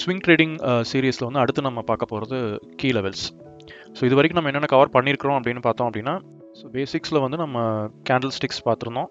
Swing trading சீரீஸில் வந்து அடுத்து நம்ம பார்க்க போகிறது கீ லெவல்ஸ். ஸோ இது வரைக்கும் நம்ம என்னென்ன கவர் பண்ணியிருக்கிறோம் அப்படின்னு பார்த்தோம் அப்படின்னா, ஸோ பேசிக்ஸில் வந்து நம்ம கேண்டில் ஸ்டிக்ஸ் பார்த்துருந்தோம்,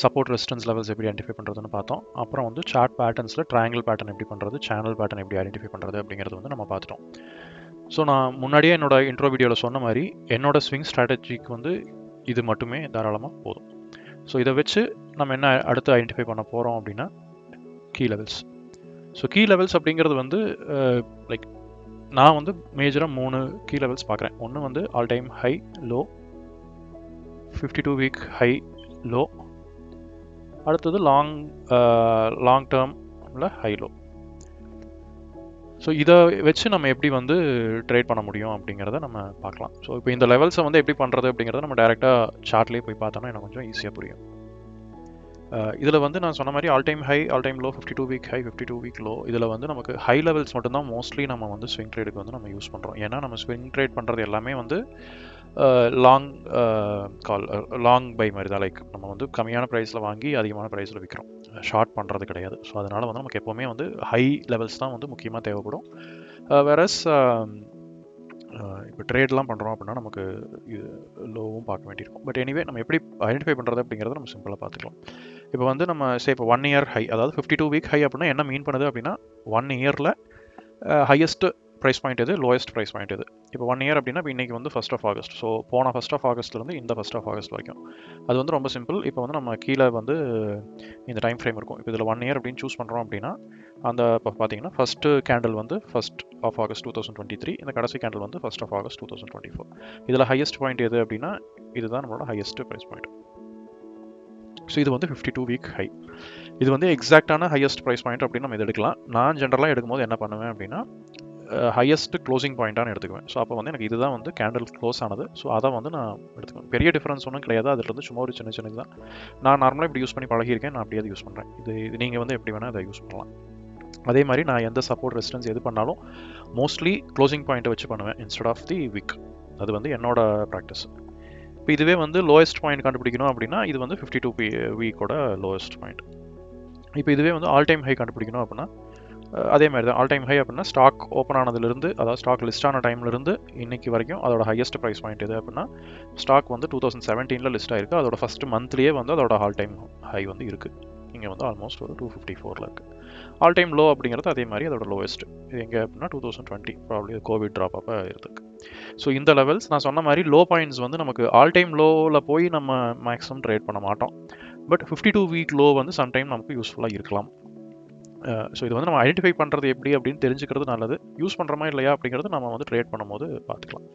சப்போர்ட் ரெசிஸ்டன்ஸ் லெவல்ஸ் எப்படி ஐடென்டிஃபை பண்ணுறதுன்னு பார்த்தோம். அப்புறம் வந்து சார்ட் பேட்டர்ன்ஸில் ட்ரையாங்கிள் பேட்டர்ன் எப்படி பண்ணுறது, சேனல் பேட்டர்ன் எப்படி ஐடென்டிஃபை பண்ணுறது அப்படிங்கிறது வந்து நம்ம பார்த்துட்டோம். ஸோ நான் முன்னாடியே என்னோட இன்ட்ரோ வீடியோவில் சொன்ன மாதிரி என்னோட ஸ்விங் ஸ்ட்ராட்டஜிக்கு வந்து இது மட்டுமே தாராளமாக போதும். ஸோ இதை வச்சு நம்ம என்ன அடுத்து ஐடென்டிஃபை பண்ண போகிறோம் அப்படின்னா key levels. So key levels அப்படிங்கிறது வந்து லைக் நான் வந்து மேஜராக 3 கீ லெவல்ஸ் பார்க்குறேன். ஒன்று வந்து all time high low, 52 week high low, அடுத்தது லாங் டேர்மில் ஹை லோ. ஸோ இதை வச்சு நம்ம எப்படி வந்து ட்ரேட் பண்ண முடியும் அப்படிங்கிறத நம்ம பார்க்கலாம். ஸோ இப்போ இந்த லெவல்ஸை வந்து எப்படி பண்ணுறது அப்படிங்கிறத நம்ம டேரெக்டாக சார்ட்லேயே போய் பார்த்தோம்னா எனக்கு கொஞ்சம் ஈஸியாக புரியும். இதில் வந்து நான் சொன்ன மாதிரி all time high, all time low, 52 week high, 52 week low, இதில் வந்து நமக்கு ஹை லெவல்ஸ் மட்டும்தான் மோஸ்ட்லி நம்ம வந்து ஸ்விங் ட்ரேடுக்கு வந்து நம்ம யூஸ் பண்ணுறோம். ஏன்னா நம்ம ஸ்விங் ட்ரேட் பண்ணுறது எல்லாமே வந்து லாங் பை மாதிரி தான். லைக் நம்ம வந்து கம்மியான ப்ரைஸில் வாங்கி அதிகமான ப்ரைஸில் விற்கிறோம், ஷார்ட் பண்ணுறது கிடையாது. ஸோ அதனால் வந்து நமக்கு எப்போவுமே வந்து ஹை லெவல்ஸ் தான் வந்து முக்கியமாக தேவைப்படும். வேறஸ் இப்போ ட்ரேட்லாம் பண்ணுறோம் அப்படின்னா நமக்கு இது லோவும் பார்க்க வேண்டியிருக்கும். பட் எனிவே நம்ம எப்படி ஐடென்டிஃபை பண்ணுறது அப்படிங்கிறத நம்ம சிம்பிளாக பார்த்துக்கலாம். இப்போ வந்து நம்ம இப்போ 1 இயர் ஹை, அதாவது 52 வீக் ஹை அப்படின்னா என்ன மீன் பண்ணுது அப்படின்னா 1 இயரில் ஹையஸ்ட் ப்ரைஸ் பாயிண்ட் எது, லோயஸ்ட் ப்ரைஸ் பாயிண்ட் எது. இப்போ 1 இயர் அப்படின்னா இப்போ இன்றைக்கி வந்து 1st ஆகஸ்ட். ஸோ போன 1st ஆகஸ்ட்லேருந்து இந்த 1st ஆகஸ்ட் வரைக்கும் அது வந்து ரொம்ப சிம்பிள். இப்போ வந்து நம்ம கீழே வந்து இந்த டைம் ஃப்ரேம் இருக்கும். இப்போ இதில் 1 இயர் அப்படின்னு சூஸ் பண்ணுறோம் அப்படின்னா அந்த இப்போ பார்த்தீங்கன்னா ஃபஸ்ட்டு கேண்டில் வந்து 1st ஆகஸ்ட் 2023, இந்த கடைசி கேண்டில் வந்து 1st ஆகஸ்ட் 2024. இதில் ஹையஸ்ட் பாயிண்ட் எது அப்படின்னா இதுதான் நம்மளோட ஹையஸ்ட் ப்ரைஸ் பாயிண்ட். ஸோ இது வந்து 52 வீக் ஹை. இது வந்து எக்ஸாக்டான ஹையஸ்ட் ப்ரைஸ் பாயிண்ட் அப்படின்னு நம்ம இது எடுக்கலாம். நான் ஜென்ரலாக எடுக்கும்போது என்ன பண்ணுவேன் அப்படின்னா ஹையஸ்ட் க்ளோசிங் பாயிண்ட்டானு எடுத்துக்குவேன். ஸோ அப்போ வந்து எனக்கு இதுதான் வந்து கேண்டில் க்ளோஸ் ஆனது. ஸோ அதை வந்து நான் எடுத்துக்குவேன். பெரிய டிஃப்ரென்ஸ் ஒன்றும் கிடையாது, அதில் இருந்து சும்மா ஒரு சின்னது தான். நான் நார்மலாக இப்படி யூஸ் பண்ணி பழகியிருக்கேன், நான் அப்படியே யூஸ் பண்ணுறேன். இது நீங்கள் வந்து எப்படி வேணால் அதை யூஸ் பண்ணலாம். அதே மாதிரி நான் எந்த சப்போர்ட் ரெசிஸ்டன்ஸ் எது பண்ணாலும் மோஸ்ட்லி க்ளோசிங் பாயிண்ட்டை வச்சு பண்ணுவேன் இன்ஸ்டெட் ஆஃப் தி வீக். அது வந்து என்னோட ப்ராக்டிஸ். இப்போ இதுவே வந்து லோயஸ்ட் பாயிண்ட் கண்டுபிடிக்கணும் அப்படின்னா இது வந்து 52 வீக்கோட லோயஸ்ட் பாயிண்ட். இப்போ இதுவே வந்து ஆல் டைம் ஹை கண்டுபிடிக்கணும் அப்படின்னா அதே மாதிரி தான். ஆல் டைம் ஹை அப்படின்னா ஸ்டாக் ஓப்பன் ஆனதுலேருந்து, அதாவது ஸ்டாக் லிஸ்ட் ஆன டைம்லேருந்து இன்னைக்கு வரைக்கும் அதோட ஹையஸ்ட் ப்ரைஸ் பாயிண்ட் எது அப்படின்னா ஸ்டாக் வந்து 2017 லிஸ்ட் ஆயிருக்கு. அதோட ஃபர்ஸ்ட் மந்த்லேயே வந்து அதோட ஆல் டைம் ஹை வந்து இருக்குது. இங்கே வந்து ஆல்மோஸ்ட் ஒரு 254 இருக்குது. ஆல் டைம் லோ அப்படிங்கிறது அதே மாதிரி அதோட லோவஸ்ட். இது எங்கே அப்படின்னா 2020 ப்ராப்ளி கோவிட் ட்ராப் அப்போ இருக்குது. ஸோ இந்த லெவல்ஸ் நான் சொன்ன மாதிரி லோ பாயிண்ட்ஸ் வந்து நமக்கு ஆல் டைம் லோவில் போய் நம்ம மேக்ஸிமம் ட்ரேட் பண்ண மாட்டோம். பட் 52 வீக் லோ வந்து சம்டைம் நமக்கு யூஸ்ஃபுல்லாக இருக்கலாம். ஸோ இது வந்து நம்ம ஐடென்டிஃபை பண்ணுறது எப்படி அப்படின்னு தெரிஞ்சுக்கிறது நல்லது. யூஸ் பண்ணுறோமா இல்லையா அப்படிங்கிறது நம்ம வந்து ட்ரேட் பண்ணும்போது பார்த்துக்கலாம்.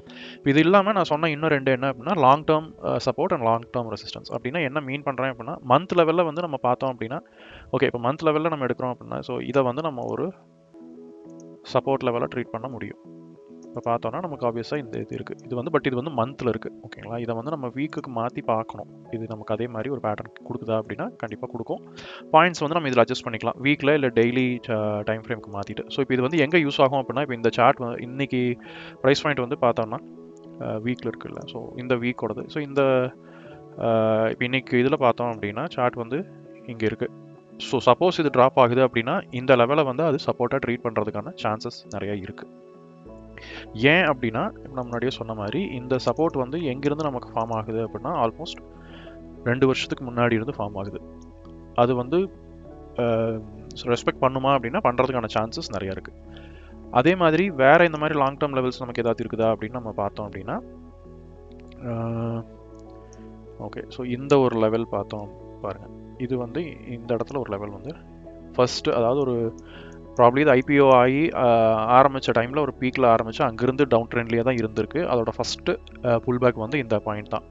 இது இல்லாமல் நான் சொன்ன இன்னும் 2 என்ன அப்படின்னா long term support and long term resistance. அப்படின்னா என்ன மீன் பண்ணுறேன் அப்படின்னா மந்த் லெவலில் வந்து நம்ம பார்த்தோம் அப்படின்னா ஓகே இப்போ மந்த் லெவலில் நம்ம எடுக்கிறோம் அப்படின்னா ஸோ இதை வந்து நம்ம ஒரு சப்போர்ட் லெவலில் ட்ரீட் பண்ண முடியும். இப்போ பார்த்தோன்னா நமக்கு ஆப்வியஸாக இந்த இது இருக்குது. இது வந்து பட் இது வந்து மந்தில் இருக்குது. ஓகேங்களா, இதை வந்து நம்ம வீக்குக்கு மாற்றி பார்க்கணும். இது நமக்கு அதே மாதிரி ஒரு பேட்டர்ன் கொடுக்குதா அப்படின்னா கண்டிப்பாக கொடுக்கும். பாயிண்ட்ஸ் வந்து நம்ம இதில் அட்ஜஸ்ட் பண்ணிக்கலாம் வீக்கில் இல்லை டெய்லி டைம் ஃப்ரேம்க்கு மாற்றிட்டு. ஸோ இப்போ இது வந்து எங்கே யூஸ் ஆகும் அப்படின்னா இப்போ இந்த சார்ட் இன்னைக்கு ப்ரைஸ் பாயிண்ட் வந்து பார்த்தோம்னா வீக்கில் இருக்குல்ல, ஸோ இந்த வீக்கோடது. ஸோ இந்த இப்போ இன்னைக்கு இதில் பார்த்தோம் அப்படின்னா சார்ட் வந்து இங்கே இருக்குது. ஸோ சப்போஸ் இது ட்ராப் ஆகுது அப்படின்னா இந்த லெவலை வந்து அது சப்போர்ட்டாக ட்ரீட் பண்ணுறதுக்கான சான்சஸ் நிறையா இருக்குது. ஏன் அப்படின்னா நம்ம முன்னாடியே சொன்ன மாதிரி இந்த சப்போர்ட் வந்து எங்கிருந்து நமக்கு ஃபார்ம் ஆகுது அப்படின்னா ஆல்மோஸ்ட் 2 வருஷத்துக்கு முன்னாடி இருந்து ஃபார்ம் ஆகுது. அது வந்து ரெஸ்பெக்ட் பண்ணுமா அப்படின்னா பண்ணுறதுக்கான சான்சஸ் நிறையா இருக்குது. அதே மாதிரி வேறு இந்த மாதிரி லாங் டேர்ம் லெவல்ஸ் நமக்கு ஏதாவது இருக்குதா அப்படின்னு நம்ம பார்த்தோம் அப்படின்னா ஓகே ஸோ இந்த ஒரு லெவல் பார்த்தோம் பாருங்கள். இது வந்து இந்த இடத்துல ஒரு லெவல் வந்து ஃபஸ்ட்டு, அதாவது ஒரு ப்ராப்ளி இது ஐபிஓ ஆகி ஆரம்பித்த டைமில் ஒரு பீக்கில் ஆரம்பித்து அங்கேருந்து டவுன் ட்ரெண்ட்லேயே தான் இருந்திருக்கு. அதோட ஃபஸ்ட்டு புல் பேக் வந்து இந்த பாயிண்ட் தான்.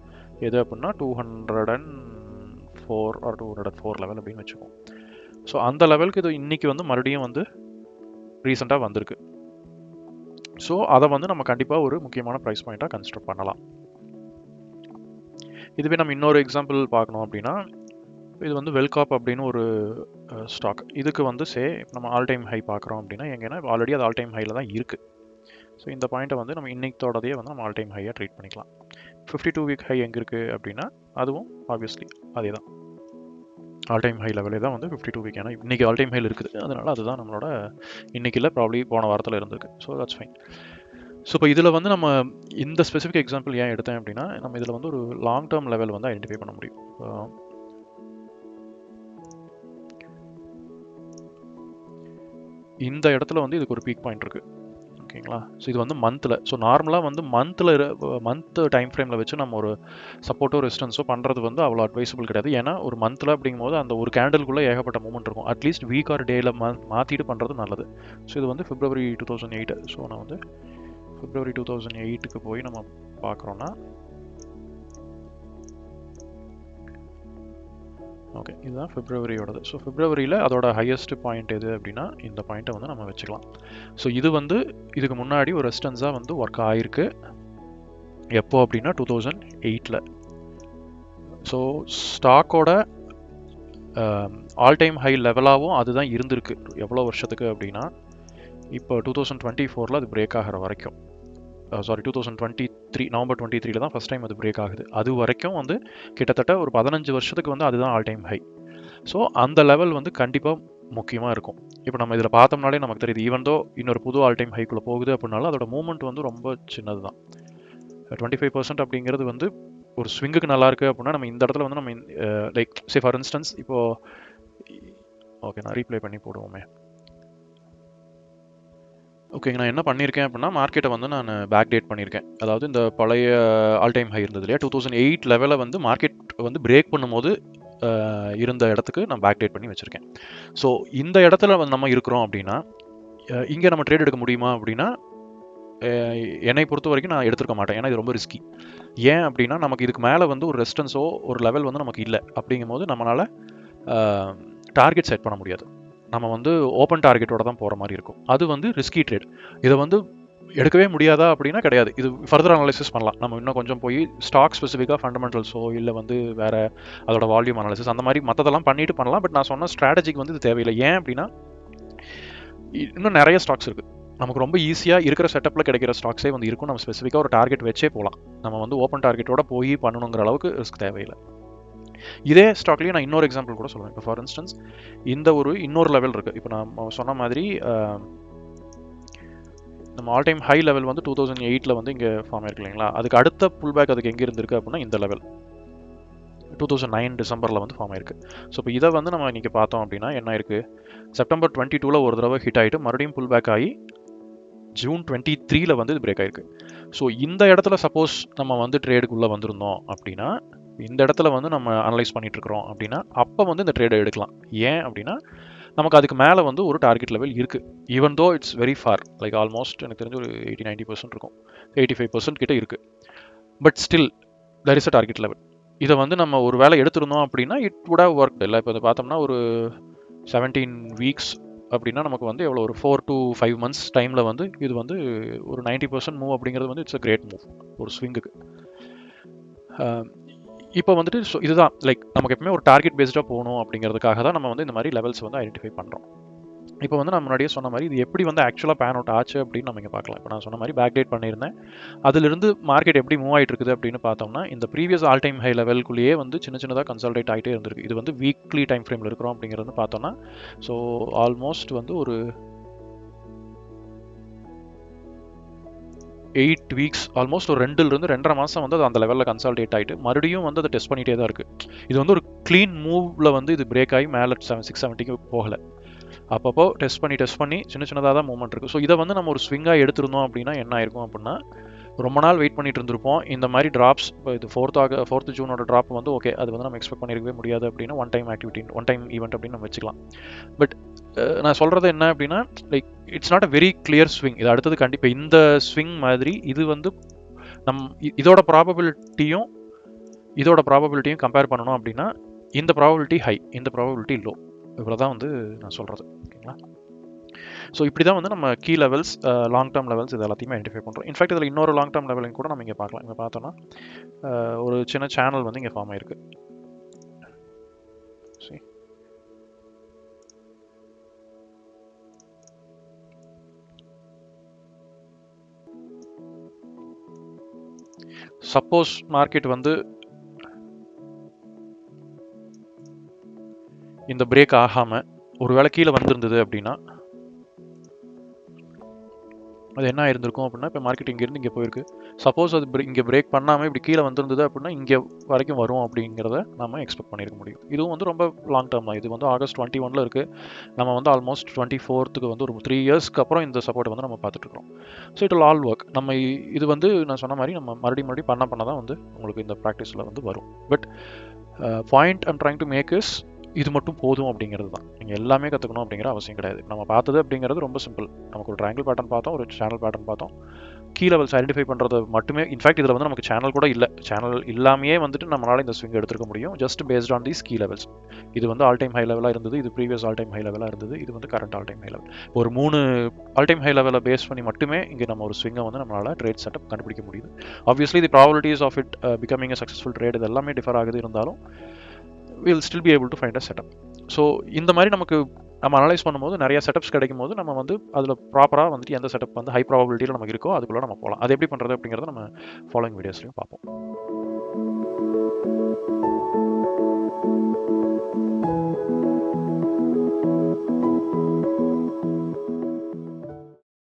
எது அப்படின்னா 204 ஆர் 204 லெவல் அப்படின்னு வச்சுக்கோம். ஸோ அந்த லெவலுக்கு இது இன்றைக்கி வந்து மறுபடியும் வந்து ரீசெண்டாக வந்திருக்கு. ஸோ அதை வந்து நம்ம கண்டிப்பாக ஒரு முக்கியமான ப்ரைஸ் பாயிண்ட்டாக கன்சிடர் பண்ணலாம். இதுவே நம்ம இன்னொரு எக்ஸாம்பிள் பார்க்கணும் அப்படின்னா இது வந்து வெல்காப் அப்படின்னு ஒரு ஸ்டாக். இதுக்கு வந்து நம்ம ஆல் டைம் ஹை பார்க்குறோம் அப்படின்னா எங்கன்னா ஆல்ரெடி அது ஆல் டைம் ஹையில் தான் இருக்குது. ஸோ இந்த பாயிண்ட்டை வந்து நம்ம இன்னைக்கோடதையே வந்து நம்ம ஆல் டைம் ஹையாக ட்ரீட் பண்ணிக்கலாம். 52 வீக் ஹை எங்கே இருக்குது அப்படின்னா அதுவும் ஆப்வியஸ்லி அதே தான். ஆல் டைம் ஹை லெவலே தான் வந்து 52 வீக். ஏன்னா இன்றைக்கி ஆல் டைம் ஹையில் இருக்குது, அதனால் அதுதான் நம்மளோட இன்றைக்கி இல்லை, ப்ராப்ளி போன வாரத்தில் இருந்திருக்கு. So that's fine. ஸோ இப்போ இதில் வந்து நம்ம இந்த ஸ்பெசிஃபிக் எக்ஸாம்பிள் ஏன் எடுத்தேன் அப்படின்னா, நம்ம இதில் வந்து ஒரு லாங் டேர்ம் லெவல் வந்து ஐடென்டிஃபை பண்ண முடியும். இந்த இடத்துல வந்து இதுக்கு ஒரு பீக் பாயிண்ட் இருக்குது, ஓகேங்களா. ஸோ இது வந்து மந்தில். ஸோ நார்மலாக வந்து மந்த் டைம் ஃப்ரேமில் வச்சு நம்ம ஒரு சப்போர்ட்டோ ரெசிஸ்டன்ஸோ பண்ணுறது வந்து அவ்வளோ அட்வைசபிள் கிடையாது. ஏன்னா ஒரு மந்தில் அப்படிங்கும்போது அந்த ஒரு கேண்டலுக்குள்ளே ஏகப்பட்ட மூவ்மெண்ட் இருக்கும். அட்லீஸ்ட் வீக் ஆர் டேயில் மாற்றிட்டு பண்ணுறது நல்லது. ஸோ இது வந்து February 2008. ஸோ நான் வந்து February 2008க்கு போய் நம்ம பார்க்குறோன்னா, ஓகே இதுதான் Februaryயோடது. ஸோ Februaryயில் அதோட ஹையஸ்ட் பாயிண்ட் எது அப்படின்னா இந்த பாயிண்ட்டை வந்து நம்ம வச்சுக்கலாம். ஸோ இது வந்து இதுக்கு முன்னாடி ஒரு ரெசிஸ்டன்ஸாக வந்து ஒர்க் ஆகிருக்கு. எப்போ அப்படின்னா 2008. ஸோ ஸ்டாக்கோட ஆல் டைம் ஹை லெவலாகவும் அதுதான் இருந்திருக்கு. எவ்வளோ வருஷத்துக்கு அப்படின்னா இப்போ 2024 அது பிரேக் ஆகிற வரைக்கும், சாரி 2023 நவம்பர் 23 தான் ஃபஸ்ட் டைம் அது பிரேக் ஆகுது. அது வரைக்கும் வந்து கிட்டத்தட்ட ஒரு 15 வருஷத்துக்கு வந்து அதுதான் ஆல் டைம் ஹை. ஸோ அந்த லெவல் வந்து கண்டிப்பாக முக்கியமாக இருக்கும். இப்போ நம்ம இதில் பார்த்தோம்னாலே நமக்கு தெரியுது, ஈவன் தோ இன்னொரு புது ஆல் டைம் ஹைக்குள்ளே போகுது அப்படின்னாலும் அதோட மூவ்மெண்ட் வந்து ரொம்ப சின்னது தான். 25% அப்படிங்கிறது வந்து ஒரு ஸ்விங்குக்கு நல்லா இருக்குது அப்படின்னா நம்ம இந்த இடத்துல வந்து நம்ம லைக் சே ஃபார் இன்ஸ்டன்ஸ் இப்போது ஓகே நான் ரீப்ளே பண்ணி போடுவோமே. ஓகேங்க, நான் என்ன பண்ணியிருக்கேன் அப்படின்னா மார்க்கெட்டை வந்து நான் பேக் டேட் பண்ணியிருக்கேன். அதாவது இந்த பழைய ஆல் டைம் ஹை இருந்தது இல்லையா 2008 லெவலில் வந்து மார்க்கெட் வந்து பிரேக் பண்ணும்போது இருந்த இடத்துக்கு நான் பேக் டேட் பண்ணி வச்சுருக்கேன். ஸோ இந்த இடத்துல வந்து நம்ம இருக்கிறோம் அப்படின்னா இங்கே நம்ம ட்ரேட் எடுக்க முடியுமா அப்படின்னா என்னை பொறுத்த வரைக்கும் நான் எடுத்துருக்க மாட்டேன். ஏன்னா இது ரொம்ப ரிஸ்கி. ஏன் அப்படின்னா நமக்கு இதுக்கு மேலே வந்து ஒரு ரெசிஸ்டன்ஸோ ஒரு லெவல் வந்து நமக்கு இல்லை. அப்படிங்கும்போது நம்மளால் டார்கெட் செட் பண்ண முடியாது. நம்ம வந்து ஓப்பன் டார்கெட்டோட தான் போகிற மாதிரி இருக்கும். அது வந்து ரிஸ்கி ட்ரேட். இதை வந்து எடுக்கவே முடியாதா அப்படின்னா கிடையாது. இது ஃபர்தர் அனாலிசிஸ் பண்ணலாம். நம்ம இன்னும் கொஞ்சம் போய் ஸ்டாக் ஸ்பெசிஃபிக்காக ஃபண்டமெண்டல்ஸோ இல்லை வந்து வேறு அதோட வால்யூம் அனாலிசிஸ் அந்த மாதிரி மற்றதெல்லாம் பண்ணிட்டு பண்ணலாம். பட் நான் சொன்ன ஸ்ட்ராட்டஜிக்கு வந்து இது தேவையில்லை. ஏன் அப்படின்னா இன்னும் நிறைய ஸ்டாக்ஸ் இருக்குது. நமக்கு ரொம்ப ஈஸியாக இருக்கிற செட்டப்பில் கிடைக்கிற ஸ்டாக்ஸே வந்து இருக்கும். நம்ம ஸ்பெசிஃபிக்காக ஒரு டார்கெட் வச்சே போகலாம். நம்ம வந்து ஓப்பன் டார்கெட்டோட போய் பண்ணணுங்கிற அளவுக்கு ரிஸ்க் தேவையில்லை. இதே ஸ்டாக்லேயே நான் இன்னொரு எக்ஸாம்பிள் கூட சொல்லுவேன். இப்போ ஃபார் இன்ஸ்டன்ஸ் இந்த ஒரு இன்னொரு லெவல் இருக்குது. இப்போ நான் சொன்ன மாதிரி நம்ம ஆல் டைம் ஹை லெவல் வந்து 2008 வந்து இங்கே ஃபார்ம் ஆயிருக்கு இல்லைங்களா. அதுக்கு அடுத்த புல் பேக் அதுக்கு எங்கே இருந்திருக்கு அப்படின்னா இந்த லெவல் 2009 டிசம்பரில் வந்து ஃபார்ம் ஆயிருக்கு. ஸோ இப்போ இதை வந்து நம்ம இன்றைக்கி பார்த்தோம் அப்படின்னா என்ன இருக்குது, செப்டம்பர் 22 ஒரு தடவை ஹிட் ஆகிட்டு மறுபடியும் புல் பேக் ஆகி ஜூன் 23 வந்து இது பிரேக் ஆயிருக்கு. ஸோ இந்த இடத்துல சப்போஸ் நம்ம வந்து ட்ரேடுக்குள்ளே வந்திருந்தோம் அப்படின்னா இந்த இடத்துல வந்து நம்ம அனலைஸ் பண்ணிட்டு இருக்கிறோம் அப்படின்னா அப்போ வந்து இந்த ட்ரேடை எடுக்கலாம். ஏன் அப்படின்னா நமக்கு அதுக்கு மேலே வந்து ஒரு டார்கெட் லெவல் இருக்குது. Even though it's very far, like almost எனக்கு தெரிஞ்சு ஒரு 80-90% இருக்கும், 85% கிட்ட இருக்குது. But still there is a target level. இதை வந்து நம்ம ஒரு வேலை எடுத்திருந்தோம் அப்படின்னா இட் வுட் ஹவ் ஒர்க் இல்லை. இப்போ பார்த்தோம்னா ஒரு 17 வீக்ஸ் அப்படின்னா நமக்கு வந்து எவ்வளோ ஒரு 4 to 5 months டைமில் வந்து இது வந்து ஒரு 90% மூவ் அப்படிங்கிறது வந்து இட்ஸ் அ கிரேட் மூவ் ஒரு ஸ்விங்குக்கு. இப்போ வந்துட்டு இதுதான் லைக் நமக்கு எப்பவுமே ஒரு டார்கெட் பேஸ்டாக போகணும் அப்படிங்கிறதுக்காக தான் நம்ம வந்து இந்த மாதிரி லெவல்ஸ் வந்து ஐடென்டிஃபை பண்ணுறோம். இப்போ வந்து நான் முன்னாடியே சொன்ன மாதிரி இது எப்படி வந்து ஆக்சுவலாக பேன் அவுட் ஆச்சு அப்படின்னு நம்ம இங்கே பார்க்கலாம். இப்போ நான் சொன்ன மாதிரி பேக் டேட் பண்ணியிருந்தேன். அதிலிருந்து மார்க்கெட் எப்படி மூவ் ஆகிட்டு இருக்குது அப்படின்னு பார்த்தோம்னா இந்த ப்ரீவியஸ் ஆல் டைம் ஹை லெவலுக்குள்ளேயே வந்து சின்னதாக கன்சல்டேட் ஆகிட்டே இருந்திருக்கு. இது வந்து வீக்லி டைம் ஃப்ரேமில் இருக்கிறோம் அப்படிங்கிறது பார்த்தோம்னா ஸோ ஆல்மோஸ்ட் வந்து ஒரு 8 வீக்ஸ் ஆல்மோஸ்ட் ஒரு 2.5 மாதம் வந்து அது அந்த லெவலில் கன்சால்டேட் ஆகிட்டு மறுபடியும் வந்து அதை டெஸ்ட் பண்ணிகிட்டே தான் இருக்குது. இது வந்து ஒரு க்ளீன் மூவில் வந்து இது பிரேக் ஆகி மேலே 670க்கு போகலை. அப்பப்போ டெஸ்ட் பண்ணி சின்னதாக தான் மூவ்மெண்ட் இருக்குது. ஸோ இதை வந்து நம்ம ஒரு ஸ்விங்காக எடுத்திருந்தோம் அப்படின்னா என்ன ஆயிருக்கும் அப்படின்னா ரொம்ப நாள் வெயிட் பண்ணிட்டு இருந்திருப்போம். இந்த மாதிரி ட்ராப்ஸ் இப்போ இது 4th ஜூனோட ட்ராப் வந்து ஓகே அது வந்து நம்ம எக்ஸ்பெக்ட் பண்ணியிருக்கவே முடியாது அப்படின்னு ஒன் டைம் ஈவெண்ட் அப்படின்னு நம்ம வச்சுக்கலாம். பட் நான் சொல்கிறது என்ன அப்படின்னா like it's not a very clear swing. இது அடுத்தது கண்டிப்பாக இந்த ஸ்விங் மாதிரி இது வந்து இதோட ப்ராபபிலிட்டியும் கம்பேர் பண்ணணும் அப்படின்னா இந்த ப்ராபபிலிட்டி ஹை, இந்த ப்ராபபிலிட்டி லோ. இவ்வளோதான் வந்து நான் சொல்கிறது, ஓகேங்களா. ஸோ இப்படி தான் வந்து நம்ம key levels, long term levels இது எல்லாத்தையுமே ஐடென்டிஃபை பண்ணுறோம். இன்ஃபேக்ட் இதில் இன்னொரு லாங் டேர்ம் லெவலையும் கூட நம்ம இங்கே பார்க்கலாம். இங்கே பார்த்தோன்னா ஒரு சின்ன சேனல் வந்து இங்கே ஃபார்ம் ஆயிருக்கு. சப்போஸ் மார்க்கெட் வந்து இந்த பிரேக் ஆகாமல் ஒரு வேளை கீழே வந்திருந்தது அப்படின்னா அது என்ன ஆயிருந்திருக்கும் அப்படின்னா, இப்போ மார்க்கெட் இங்கேருந்து இங்கே போயிருக்கு. சப்போஸ் அது இங்கே பிரேக் பண்ணாமல் இப்படி கீழே வந்திருந்தது அப்படின்னா இங்கே வரைக்கும் வரும் அப்படிங்கிறத நம்ம எக்ஸ்பெக்ட் பண்ணியிருக்க முடியும். இதுவும் வந்து ரொம்ப லாங் டேர்ம் தான். இது வந்து ஆகஸ்ட் 21 இருக்குது. நம்ம வந்து ஆல்மோஸ்ட் 24க்கு வந்து ஒரு 3 இயர்ஸ்க்கு அப்புறம் இந்த சப்போர்ட் வந்து நம்ம பார்த்துட்ருக்கோம். So it will all work. நம்ம இது வந்து நான் சொன்ன மாதிரி நம்ம மறுபடியும் பண்ண தான் வந்து உங்களுக்கு இந்த ப்ராக்டிஸில் வந்து வரும். But point I'm trying to make is இது மட்டும் போதும் அப்படிங்கிறது தான். நீங்கள் எல்லாமே கற்றுக்கணும் அப்படிங்கிற அவசியம் கிடையாது. நம்ம பார்த்தது அப்படிங்கிறது ரொம்ப சிம்பிள். நமக்கு ஒரு ட்ரையாங்கிள் பேட்டர்ன் பார்த்தோம், ஒரு சேனல் பேட்டர்ன் பார்த்தோம், கீ லெவல்ஸ் ஐடென்டிஃபை பண்ணுறது மட்டுமே. இன்ஃபேக்ட் இதில் வந்து நமக்கு சேனல் கூட இல்லை. சேனல் இல்லாமையே வந்துட்டு நம்மளால் இந்த ஸ்விங் எடுத்துக்க முடியும், just based on these key levels. இது வந்து ஆல் டைம் ஹை லெவலாக இருந்தது, இது ப்ரீவியஸ் ஆல் டைம் ஹை லெவலாக இருந்தது, இது வந்து current all time high level. ஒரு 3 ஆல் டைம் ஹை லெவலை பேஸ் பண்ணி மட்டுமே இங்கே நம்ம ஒரு ஸ்விங்கை வந்து நம்மளால் ட்ரேட் செட்டப் கண்டுபிடிக்க முடியுது. Obviously the probabilities of it becoming a successful trade இது எல்லாமே டிஃபர் ஆகுது. இருந்தாலும் we'll still be able to find a setup. So இந்த மாதிரி நமக்கு நம்ம அனலைஸ் பண்ணும்போது நிறைய செட்டப்ஸ் கிடைக்கும் போது நம்ம வந்து அதில் ப்ராப்பராக வந்துட்டு எந்த செட்டப் வந்து ஹை ப்ராபபிலிட்டியில் நமக்கு இருக்கோ அதுக்குள்ளே நம்ம போகலாம். அது எப்படி பண்ணுறது அப்படிங்கிறத நம்ம ஃபாலோயிங் வீடியோஸ்லையும் பார்ப்போம்.